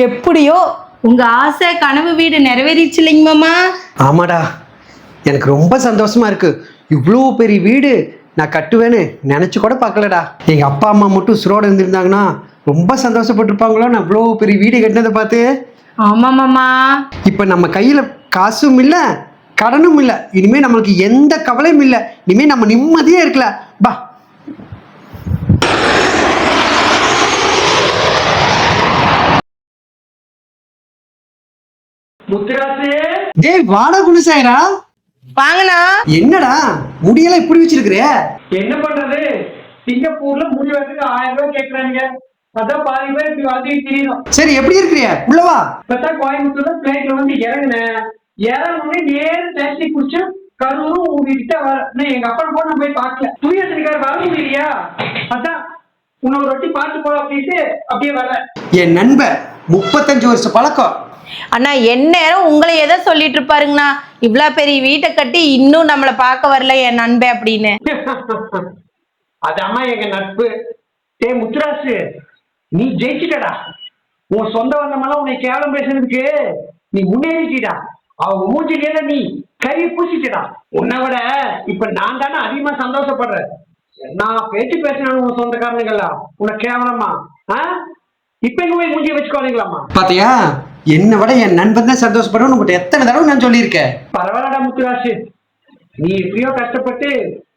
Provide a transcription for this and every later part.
எப்படியோ உங்க ஆசை கனவு வீடு நிறைவேறிச்சு இல்லைங்க மாமா? ஆமாடா, எனக்கு ரொம்ப சந்தோஷமா இருக்கு. இவ்வளோ பெரிய வீடு நான் கட்டுவேன்னு நினைச்சு கூட பார்க்கலடா. எங்க அப்பா அம்மா மட்டும் உசுரோட இருந்திருந்தாங்கன்னா ரொம்ப சந்தோஷப்பட்டிருப்பாங்களோ நான் இவ்வளோ பெரிய வீடு கட்டினதை பார்த்து. ஆமா மாமா. இப்ப நம்ம கையில காசும் இல்ல, கடனும் இல்ல. இனிமே நம்மளுக்கு எந்த கவலையும் இல்ல. இனிமே நம்ம நிம்மதியா இருக்கலாம். பா முத்துராசு, டேய் வாடா குணசாயரா. வாங்கண்ணா. என்னடா முடியெல்லாம் இப்படி வச்சிருக்கிற? என்ன பண்றது? சிங்கப்பூர்ல முடி வரதுக்கு 1000 ரூபாய் கேக்குறாங்க. அதான் பாதி பேர் இப்படி வந்துட்டு தெரியும். சரி, எப்படி இருக்கிறிய? உள்ளவா. இப்பதான் கோயம்புத்தூர்ல பிளைட்ல வந்து இறங்குனேன். இறங்குனே நேரு டாக்ஸி குடிச்சு கரூரும் உங்ககிட்ட வர. எங்க அப்பா போன போய் பார்க்கல. துணியாசிரிக்கார வர முடியலையா? அதான் உன்னை ஒரு வாட்டி பார்த்து போல அப்படின்ட்டு அப்படியே வர. என் நண்பன் 35 வருஷம் பழக்கம். அண்ணா எந்நேரம் உங்களை எதை சொல்லிட்டு இருப்பாருங்கண்ணா, இவ்வளோ பெரிய வீட்டை கட்டி இன்னும் நம்மளை பார்க்க வரல என் நண்பன் அப்படின்னு. அதாம்மா எங்க நட்பு. டே முத்துராசு, நீ ஜெயிச்சுட்டடா. உன் சொந்த வந்தமெல்லாம் உன்னை கேவலம் பேசுறதுக்கு நீ முன்னேறிட்டா. அவங்க மூஞ்சில நீ கை பூசிட்டடா. உன்னை விட இப்ப நான் தானே அதிகமா சந்தோஷப்படுறேன். நான் பேச்சு பேசினாலும் உன் சொந்தக்காரனுங்களா உன்னை கேவலமா இப்ப எங்க போய் மூஞ்சிய வச்சுக்கோங்களா? பாத்தியா, என்னை விட என் நண்பன் தான் சந்தோஷப்படுறோம். உங்கள்கிட்ட எத்தனை தடவை நான் சொல்லியிருக்கேன். பரவாயில்லடா முத்துராசு, நீ எப்படியோ கஷ்டப்பட்டு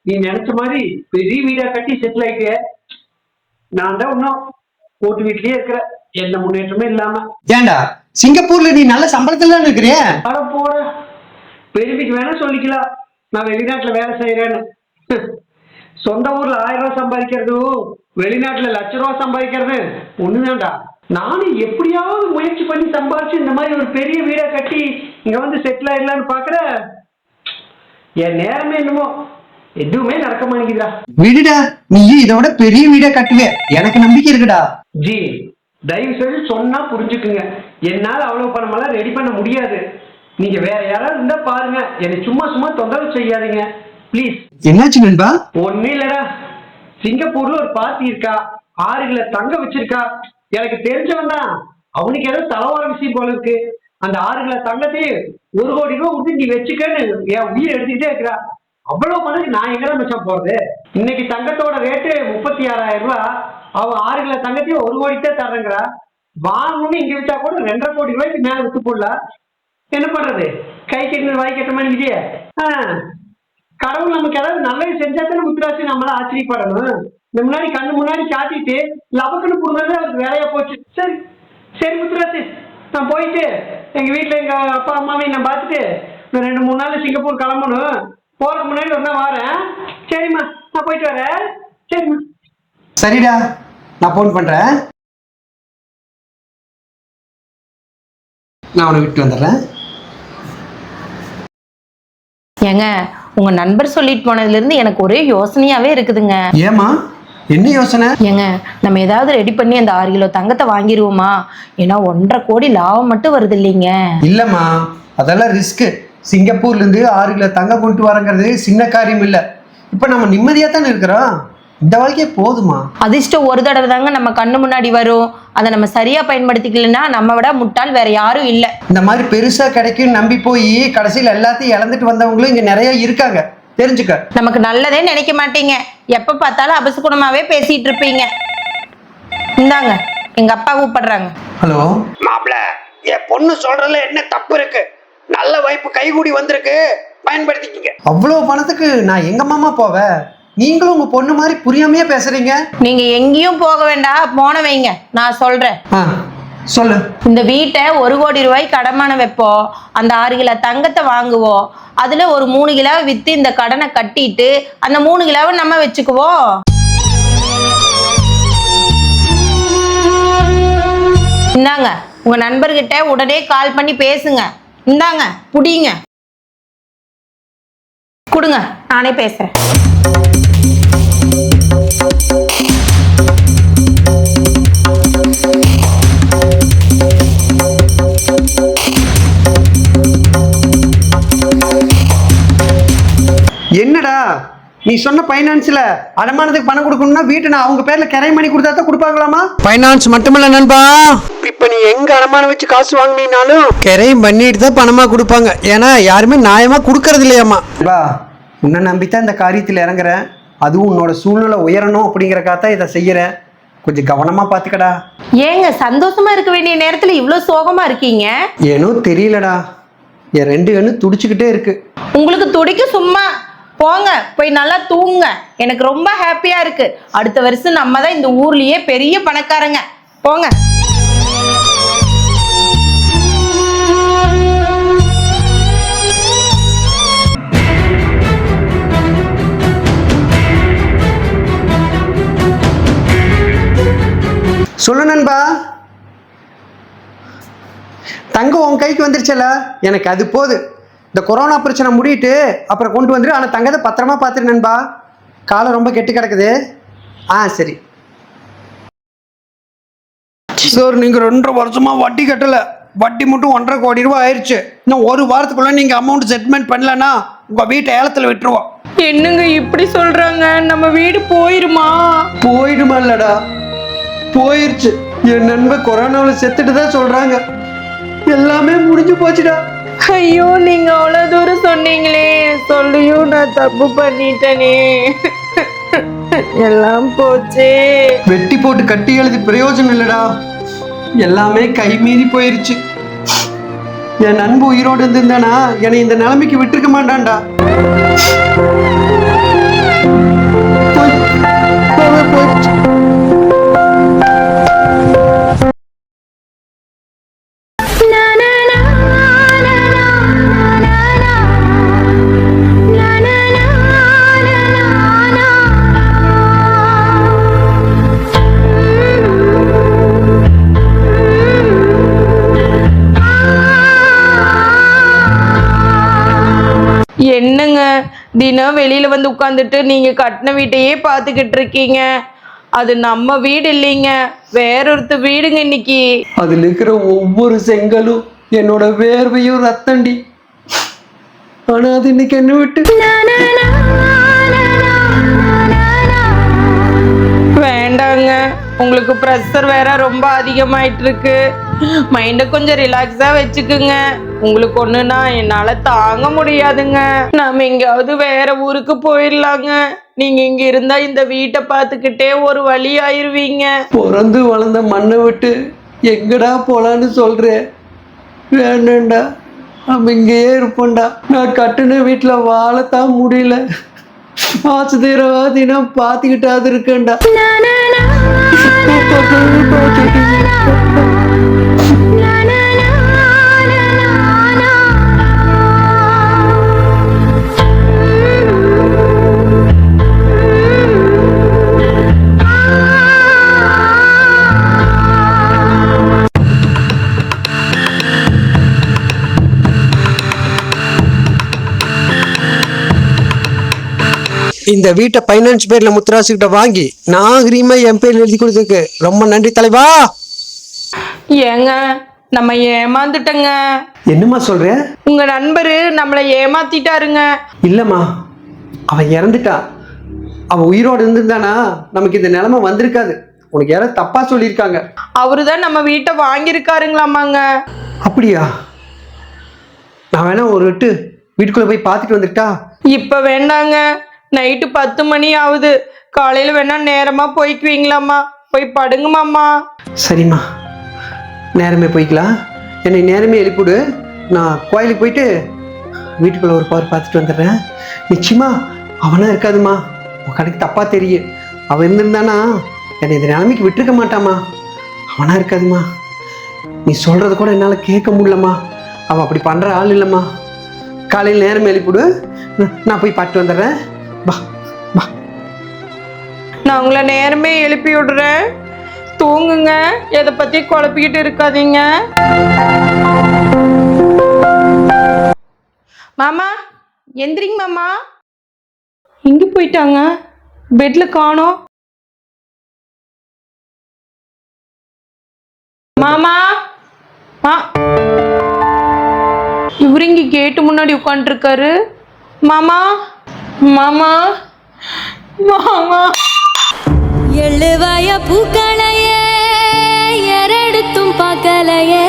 நீ நினைச்ச மாதிரி பெரிய வீடா கட்டி செட்டில் ஆயிட்டு. நான் தான் இன்னும் ஓட்டு வீட்லயே இருக்கிற, எந்த முன்னேற்றமே இல்லாம. ஏண்டா சிங்கப்பூர்ல நீ நல்ல சம்பளத்துல தான் இருக்கிறிய? அட போற, பெருமைக்கு வேணா சொல்லிக்கலாம் நான் வெளிநாட்டுல வேலை செய்யறேன்னு. சொந்த ஊர்ல 1000 ரூபாய் சம்பாதிக்கிறதும் வெளிநாட்டுல லட்ச ரூபாய் சம்பாதிக்கிறது ஒண்ணுதான்டா. நானும் எப்படியாவது முயற்சி பண்ணி சம்பாதிச்சு இந்த மாதிரி ஒரு பெரிய வீடை கட்டி இங்க வந்து செட்டில் ஆயிடலான்னு பாக்குற. என் நேரமே என்னமோ எதுவுமே நடக்க மாட்டேங்குதா. விடுடா, நீ இதோட பெரிய வீடா கட்டுவே, எனக்கு நம்பிக்கை இருக்குடா. ஜி, தயவு செஞ்சு சொன்னா புரிஞ்சுக்குங்க. என்னால அவ்வளவு பணமெல்லாம் ரெடி பண்ண முடியாது. நீங்க வேற யாராவது இருந்தா பாருங்க. என்னை சும்மா சும்மா தொந்தரவு செய்யாதீங்க பிளீஸ். என்னாச்சு நண்பா? ஒண்ணு இல்லடா, சிங்கப்பூர்ல ஒரு பார்ட்டி இருக்கா, 6 கிலோ தங்க வச்சிருக்கா. எனக்கு தெரிஞ்சவன் தான். அவனுக்கு ஏதோ தலைவார விஷயம் போல இருக்கு. அந்த 6 கிலோ தங்கத்தையும் 1 கோடி ரூபாய் விட்டு நீ வச்சுக்கன்னு என் உயிர் எடுத்துக்கிட்டே இருக்கிறா. அவ்வளவு பணத்துக்கு நான் எங்கதான் மிச்சம் போறது? இன்னைக்கு தங்கத்தோட ரேட்டு 36,000 ரூபாய். அவன் 6 கிலோ தங்கத்தையும் 1 கோடி தான் தர்றேங்கிறா. வாங்கணும்னு இங்க விட்டா கூட 2.5 கோடி ரூபாய்க்கு மேல விட்டு போடலாம். என்ன பண்றது? கை கட்டின வாய் கட்ட மாதிரி. கடவுள் நமக்கு ஏதாவது நல்லது செஞ்சா தானே முத்துராசி நம்மள ஆச்சரியப்படணும். இந்த முன்னாடி கண்ணு முன்னாடி காட்டிட்டு லவக்குன்னு கொடுங்கறது அவருக்கு வேலையா போச்சு. சரி சரி முத்துராசி, நான் போயிட்டு எங்க வீட்டுல எங்க அப்பா அம்மாவையும் நான் பார்த்துட்டு 2-3 நாள் சிங்கப்பூர் கிளம்பணும். போறதுக்கு முன்னாடி ஒரு நாள் வரேன். சரிம்மா, நான் போயிட்டு வரேன். சரிம்மா. சரிடா, நான் போன் பண்றேன். நான் உன்னை விட்டு வந்துடுறேன். ஏங்க, உங்க நண்பர் சொல்லிட்டு போனதுல இருந்து எனக்கு ஒரே யோசனையாவே இருக்குதுங்க. ஏமா, என்ன யோசனை? ஏங்க, நம்ம ஏதாவது ரெடி பண்ணி அந்த 6 கிலோ தங்கத்தை வாங்கிடுவோமா? ஏன்னா 1.5 கோடி லாபம் மட்டும் வருது இல்லைங்க. இல்லம்மா, அதெல்லாம் ரிஸ்க். சிங்கப்பூர்ல இருந்து 6 கிலோ தங்கம் கொண்டு வரங்கிறது சின்ன காரியம் இல்ல. இப்ப நம்ம நிம்மதியா தானே இருக்கிறோம். இந்த வாழ்க்கையே போதுமா? அதிர்ஷ்டம் ஒரு தடவை தாங்க நம்ம கண்ணு முன்னாடி வரும். அதை நம்ம சரியா பயன்படுத்திக்கலன்னா நம்ம விட முட்டாள் வேற யாரும் இல்ல. இந்த மாதிரி பெருசா கிடைக்கும் நம்பி போய் கடைசியில் எல்லாத்தையும் இழந்துட்டு வந்தவங்களும் இங்க நிறைய இருக்காங்க, தெரிஞ்சுக்க. நமக்கு நல்லதே நினைக்க மாட்டீங்க. எப்ப பார்த்தாலும் அபசகுணமாவே பேசிட்டு இருப்பீங்க. இந்தாங்க, எங்க அப்பா கூப்பிடுறாங்க. ஹலோ மாப்ள, என் பொண்ணு சொல்றதுல என்ன தப்பு இருக்கு? நல்ல வாய்ப்பு கைகூடி வந்திருக்கு, பயன்படுத்திக்கங்க. அவ்வளவு பணத்துக்கு நான் எங்க மாமா போவேன்? நீங்களும் உங்க பொண்ணு மாதிரி புரியாமையே பேசுறீங்க. நீங்க எங்கேயும் போக வேண்டாம், போன வைங்க, நான் சொல்றேன். சொல்லு. இந்த வீட்டை 1 கோடி ரூபாய் கடமான வைப்போம். அந்த 6 கிலோ தங்கத்தை வாங்குவோம். அதுல ஒரு 3 கிலோ வித்து இந்த கடனை கட்டிட்டு அந்த 3 கிலோவை நம்ம வச்சுக்குவோம். இந்தாங்க, உங்க நண்பர்கிட்ட உடனே கால் பண்ணி பேசுங்க. இந்தாங்க, புடிங்க, கொடுங்க, நானே பேசுறேன். என்னடா நீ சொன்ன ஃபைனான்ஸ்ல அடமானத்துக்கு பணம் கொடுக்கணும்னா வீட்டை நான் அவங்க பேர்ல கிரையம் பண்ணி கொடுத்தா தான் கொடுப்பாங்களாமா? ஃபைனான்ஸ் மட்டுமல்ல நண்பா, இப்ப நீ எங்க அடமானம் வச்சு காசு வாங்கினாலும் கிரையம் பண்ணிட்டு தான் பணமா கொடுப்பாங்க. ஏன்னா யாருமே நியாயமா கொடுக்கறது இல்லையாமா. உன்னை நம்பித்தான் இந்த காரியத்தில் இறங்குறேன். அதுவும் உன்னோட சூழ்நிலை உயரணும் அப்படிங்கறக்காக இதை செய்யறேன். கொஞ்சம் கவனமா பாத்துக்கடா. ஏங்க சந்தோஷமா இருக்க வேண்டிய நேரத்துல இவ்வளவு சோகமா இருக்கீங்க? ஏனோ தெரியலடா, என் 2 கண்ணு துடிச்சுக்கிட்டே இருக்கு. உங்களுக்கு துடிக்க சும்மா போங்க, போய் நல்லா தூங்குங்க. எனக்கு ரொம்ப ஹாப்பியா இருக்கு. அடுத்த வருஷம் நம்ம தான் இந்த ஊர்லயே பெரிய பணக்காரங்க. போங்க. சொல்லு நண்பா, தங்கம் உன் கைக்கு வந்துருச்சல, எனக்கு அது போது. இந்த கொரோனா பிரச்சனை முடிட்டு அப்புறம் கொண்டு வந்துரு. ஆனால் தங்கத்தை பத்திரமா பார்த்துரு நண்பா, காலம் ரொம்ப கெட்டு கிடக்குது. சரி சார், நீங்கள் 2.5 வருஷமா வட்டி கட்டலை. வட்டி மட்டும் 1.5 கோடி ரூபாய் ஆயிடுச்சு. இன்னும் 1 வாரத்துக்குள்ள நீங்கள் அமௌண்ட் செட்டில்மெண்ட் பண்ணலன்னா உங்கள் வீட்டை ஏலத்தில் விட்டுருவோம். என்னங்க இப்படி சொல்றாங்க? நம்ம வீடு போயிருமா? போயிடுமா இல்லடா, போயிருச்சு. என் நண்பர் கொரோனாவில் செத்துட்டு தான் சொல்றாங்க. எல்லாமே முடிஞ்சு போச்சுடா. ஐயோ, நீங்க அவ்வளவு தூரம் சொன்னீங்களே, சொல்லியும் நான் தப்பு பண்ணிட்டேனே. எல்லாம் போச்சே. வெட்டி போட்டு கட்டி எழுதி பிரயோஜனம் இல்லடா, எல்லாமே கை மீறி போயிருச்சு. என் நண்பு உயிரோடு இருந்திருந்தானா என்னை இந்த நிலைமைக்கு விட்டுருக்க மாட்டான்டா. போயிடுச்சு. என்னங்க தினம் வெளியில வந்து உட்காந்துட்டு நீங்க கட்டின வீட்டையே பார்த்துக்கிட்டு இருக்கீங்க? அது நம்ம வீடு இல்லைங்க, வேறொருத்த வீடுங்க. இன்னைக்கு அதுல இருக்கிற ஒவ்வொரு செங்கலும் என்னோட வேர்வையும் ரத்தண்டி. ஆனா அது இன்னைக்கு என்ன விட்டு வேண்டாங்க. உங்களுக்கு ப்ரெஷர் வேற ரொம்ப அதிகமாயிட்டு இருக்கு. மைண்டை கொஞ்சம் ரிலாக்ஸா வச்சுக்குங்க. உங்களுக்கு ஒண்ணுன்னா என்னால தாங்க முடியாதுங்க. நாம எங்கேயாவது வேற ஊருக்கு போயிடலாங்க. நீங்க இங்க இருந்தா இந்த வீட்டை பார்த்துக்கிட்டே ஒரு வழி ஆயிருவீங்க. பிறந்து வளர்ந்த மண்ணை விட்டு எங்கடா போலான்னு சொல்றேன்? வேண்டாம்டா, நம்ம இங்கேயே இருப்போம்டா. நான் கட்டுன வீட்டில் வாழத்தான் முடியல. ஆசை தீரவாதினா பார்த்துக்கிட்டாது இருக்கேன்டா. இந்த வீட்டை பைனான்ஸ் பேர்ல முத்துராசு கிட்ட வாங்கி நாகரீகமா என் பேர் எழுதி கொடுத்ததுக்கு ரொம்ப நன்றி தலைவா. ஏங்க நம்ம ஏமாந்துட்டங்க. என்னம்மா சொல்ற? உங்க நண்பரு நம்மளை ஏமாத்திட்டாருங்க. இல்லம்மா, அவன் இறந்துட்டா. அவன் உயிரோடு இருந்திருந்தானா நமக்கு இந்த நிலைமை வந்திருக்காது. உனக்கு யாராவது தப்பா சொல்லியிருக்காங்க. அவருதான் நம்ம வீட்டை வாங்கியிருக்காருங்களாமாங்க. அப்படியா? நான் வேணா ஒரு விட்டு வீட்டுக்குள்ள போய் பார்த்துட்டு வந்துட்டா? இப்ப வேண்டாங்க, நைட்டு 10 மணி ஆகுது. காலையில வேணா நேரமா போய்க்குவீங்களாம்மா? போய் படுங்கம்மா. சரிம்மா, நேரமே போய்க்கலாம். என்னை நேரமே எழுப்பிவிடு. நான் கோயிலுக்கு போயிட்டு வீட்டுக்குள்ள ஒரு பவர் பார்த்துட்டு வந்துடுறேன். நிச்சயமா அவனா இருக்காதுமா. உன் கணக்கு தப்பா தெரியும். அவன் இருந்திருந்தானா என்னை இந்த நிலைமைக்கு விட்டுருக்க மாட்டாமா. அவனா இருக்காதுமா. நீ சொல்றது கூட என்னால் கேட்க முடியலம்மா. அவன் அப்படி பண்ற ஆள் இல்லைம்மா. காலையில் நேரம் எழுப்பிவிடு, நான் போய் பார்த்துட்டு வந்துடுறேன். வா வா. நான் உங்களை நேரமே எழுப்பி விடுறேன். தூங்குங்க, எதை பத்தி குழப்பிக்கிட்டு இருக்காதீங்க. மாமா எந்திரிங்க மாமா. எங்க போயிட்டாங்க? பெட்ல காணோம். மாமா இவரு இங்க கேட்டு முன்னாடி உட்காந்துருக்காரு. மாமா மாமா மாமா எழுவாய பூக்களையே எரெடுத்தும் பார்க்கலையே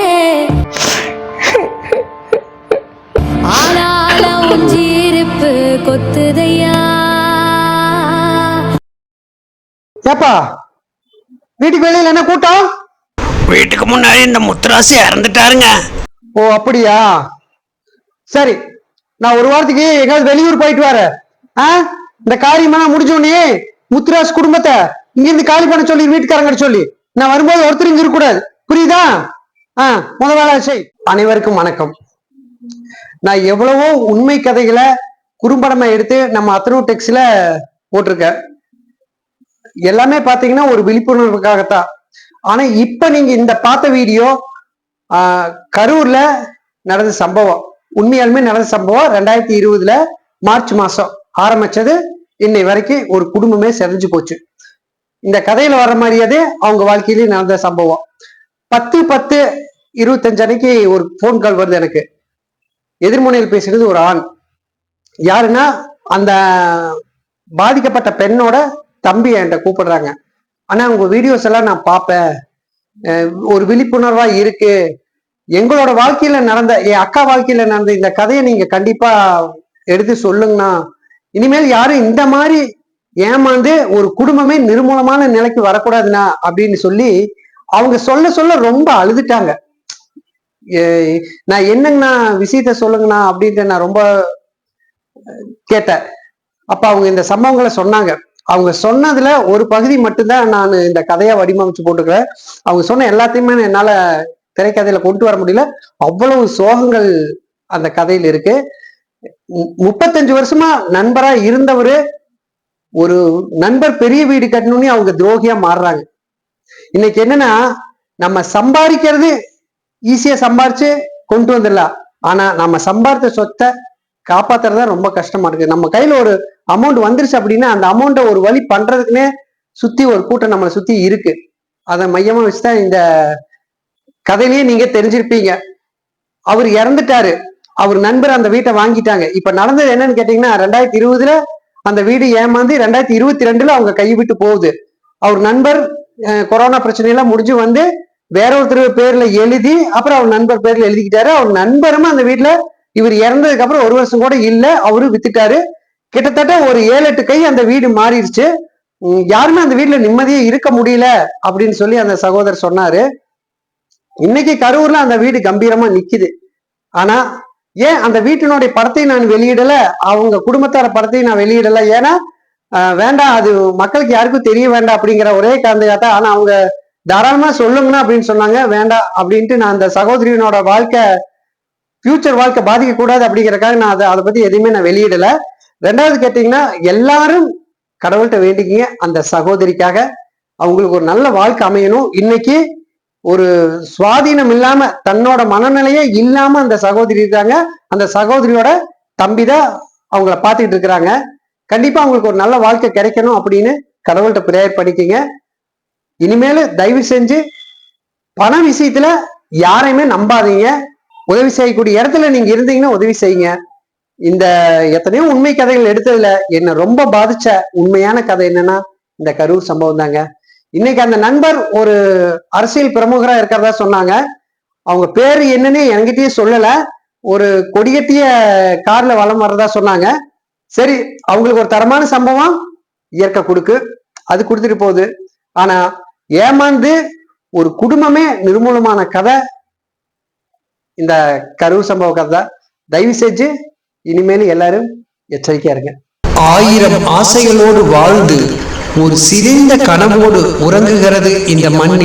ஆளால உஞ்சிருப்பு கொத்துதையா. ஏப்பா வீட்டுக்கு வெளியில என்ன கூட்டம்? வீட்டுக்கு முன்னாடி இந்த முத்துராசி இறந்துட்டாருங்க. ஓ அப்படியா, சரி. நான் ஒரு வாரத்துக்கு எங்காவது வெளியூர் போயிட்டு வரேன். இந்த காரியமெல்லாம் முடிஞ்சோடனே முத்துராஸ் குடும்பத்தை இங்க இருந்து காலி பண்ண சொல்லி வீட்டுக்காரங்க சொல்லி நான் வரும்போது ஒருத்தர் இங்க இருக்க கூடாது, புரியுதா? முத வேலை செய். அனைவருக்கும் வணக்கம். நான் எவ்வளவோ உண்மை கதைகளை குறும்படமா எடுத்து நம்ம அத்னு டெக்ஸ்ல போட்டிருக்கேன். எல்லாமே பாத்தீங்கன்னா ஒரு விழிப்புணர்வுக்காகத்தான். ஆனா இப்ப நீங்க இந்த பார்த்த வீடியோ கரூர்ல நடந்த சம்பவம், உண்மையாலுமே நடந்த சம்பவம். 2020 மார்ச் மாசம் ஆரம்பிச்சது, இன்னை வரைக்கும் ஒரு குடும்பமே செறிஞ்சு போச்சு. இந்த கதையில வர்ற மாதிரியாதே அவங்க வாழ்க்கையிலேயே நடந்த சம்பவம். 10/10/25 அன்னைக்கு ஒரு போன் கால் வருது எனக்கு. எதிர்முனையில் பேசுறது ஒரு ஆண். யாருன்னா அந்த பாதிக்கப்பட்ட பெண்ணோட தம்பி என்கிட்ட கூப்பிடுறாங்க. ஆனா உங்க வீடியோஸ் எல்லாம் நான் பார்ப்பேன், ஒரு விழிப்புணர்வா இருக்கு, எங்களோட வாழ்க்கையில நடந்த, என் அக்கா வாழ்க்கையில நடந்த இந்த கதையை நீங்க கண்டிப்பா எடுத்து சொல்லுங்கண்ணா. இனிமேல் யாரும் இந்த மாதிரி ஏமாந்து ஒரு குடும்பமே நிர்மூலமான நிலைக்கு வரக்கூடாதுண்ணா அப்படின்னு சொல்லி அவங்க சொல்ல சொல்ல ரொம்ப அழுதுட்டாங்க. நான் என்னங்கண்ணா விஷயத்த சொல்லுங்கண்ணா அப்படின்ட்டு நான் ரொம்ப கேட்டேன். அப்ப அவங்க இந்த சம்பவங்களை சொன்னாங்க. அவங்க சொன்னதுல ஒரு பகுதி மட்டும்தான் நான் இந்த கதையை வடிவமைச்சு போட்டுக்கிறேன். அவங்க சொன்ன எல்லாத்தையுமே என்னால திரைக்கதையில கொண்டு வர முடியல. அவ்வளவு சோகங்கள் அந்த கதையில இருக்கு. 35 வருஷமா நண்பரா இருந்தவரு, ஒரு நண்பர் பெரிய வீடு கட்டணும்னு அவங்க துரோகியா மாறுறாங்க. இன்னைக்கு என்னன்னா, நம்ம சம்பாதிக்கிறது ஈஸியா சம்பாரிச்சு கொண்டு வந்துடலாம். ஆனா நம்ம சம்பாதித்த சொத்தை காப்பாத்துறதா ரொம்ப கஷ்டமா இருக்கு. நம்ம கையில ஒரு அமௌண்ட் வந்துருச்சு அப்படின்னா அந்த அமௌண்ட்டை ஒரு வழி பண்றதுக்குன்னே சுத்தி ஒரு கூட்டம் நம்மளை சுத்தி இருக்கு. அதை மையமா வச்சுதான் இந்த கதையிலேயே நீங்க தெரிஞ்சிருப்பீங்க. அவர் இறந்துட்டாரு, அவர் நண்பர் அந்த வீட்டை வாங்கிட்டாங்க. இப்ப நடந்தது என்னன்னு கேட்டீங்கன்னா, 2020 அந்த வீடு ஏமாந்து 2022 அவங்க கைவிட்டு போகுது. அவர் நண்பர் கொரோனா பிரச்சனையெல்லாம் முடிஞ்சு வந்து வேற ஒருத்தர் பேர்ல எழுதி அப்புறம் அவர் நண்பர் பேர்ல எழுதிக்கிட்டாரு. அவர் நண்பருமே அந்த வீட்டுல இவர் இறந்ததுக்கு அப்புறம் 1 வருஷம் கூட இல்ல, அவரு வித்துட்டாரு. கிட்டத்தட்ட ஒரு 7-8 கை அந்த வீடு மாறிடுச்சு. யாருமே அந்த வீட்டுல நிம்மதியே இருக்க முடியல அப்படின்னு சொல்லி அந்த சகோதரர் சொன்னாரு. இன்னைக்கு கரூர்ல அந்த வீடு கம்பீரமா நிக்குது. ஆனா ஏன் அந்த வீட்டினுடைய படத்தை நான் வெளியிடல, அவங்க குடும்பத்தார படத்தையும் நான் வெளியிடல? ஏன்னா வேண்டாம், அது மக்களுக்கு யாருக்கும் தெரிய வேண்டாம் அப்படிங்கிற ஒரே காரணத்துக்காக. ஆனா அவங்க தாராளமா சொல்லுங்கண்ணா அப்படின்னு சொன்னாங்க. வேண்டாம் அப்படின்ட்டு நான் அந்த சகோதரியினோட வாழ்க்கை, ஃபியூச்சர் வாழ்க்கை பாதிக்க கூடாது அப்படிங்கறக்காக நான் அதை பத்தி எதுவுமே நான் வெளியிடல. 2வது கேட்டீங்கன்னா, எல்லாரும் கடவுள்கிட்ட வேண்டிக்கிங்க அந்த சகோதரிக்காக, அவங்களுக்கு ஒரு நல்ல வாழ்க்கை அமையணும். இன்னைக்கு ஒரு சுவாதீனம் இல்லாம, தன்னோட மனநிலையே இல்லாம அந்த சகோதரி இருக்காங்க. அந்த சகோதரியோட தம்பிதான் அவங்கள பார்த்துக்கிட்டு இருக்கிறாங்க. கண்டிப்பா அவங்களுக்கு ஒரு நல்ல வாழ்க்கை கிடைக்கணும் அப்படின்னு கடவுள்கிட்ட பிரேயர் பண்ணிக்கிங்க. இனிமேல் தயவு செஞ்சு பண விஷயத்துல யாரையுமே நம்பாதீங்க. உதவி செய்யக்கூடிய இடத்துல நீங்க இருந்தீங்கன்னா உதவி செய்யுங்க. இந்த எத்தனையோ உண்மை கதைகள் எடுத்ததுல என்ன ரொம்ப பாதிச்ச உண்மையான கதை என்னன்னா இந்த கரூர் சம்பவம் தாங்க. இன்னைக்கு அந்த நண்பர் ஒரு அரசியல் பிரமுகரா இருக்கிறதா சொன்னாங்க. அவங்க பேரு என்னன்னு என்கிட்டயே சொல்லல. ஒரு கொடியட்டிய கார்ல வலம் வர்றதா சொன்னாங்க. சரி, அவங்களுக்கு ஒரு தரமான சம்பவம் இயற்கை கொடுக்கு, அது கொடுத்துட்டு போகுது. ஆனா ஏமாந்து ஒரு குடும்பமே நிர்மூலமான கதை இந்த கரூர் சம்பவ கதை. தயவு செஞ்சு இனிமேல் எல்லாரும் எச்சரிக்கையா இருங்க. 1000 ஆசைகளோடு வாழ்ந்து ஒரு சிதைந்த கனவோடு உறங்குகிறது இந்த மண்ணில்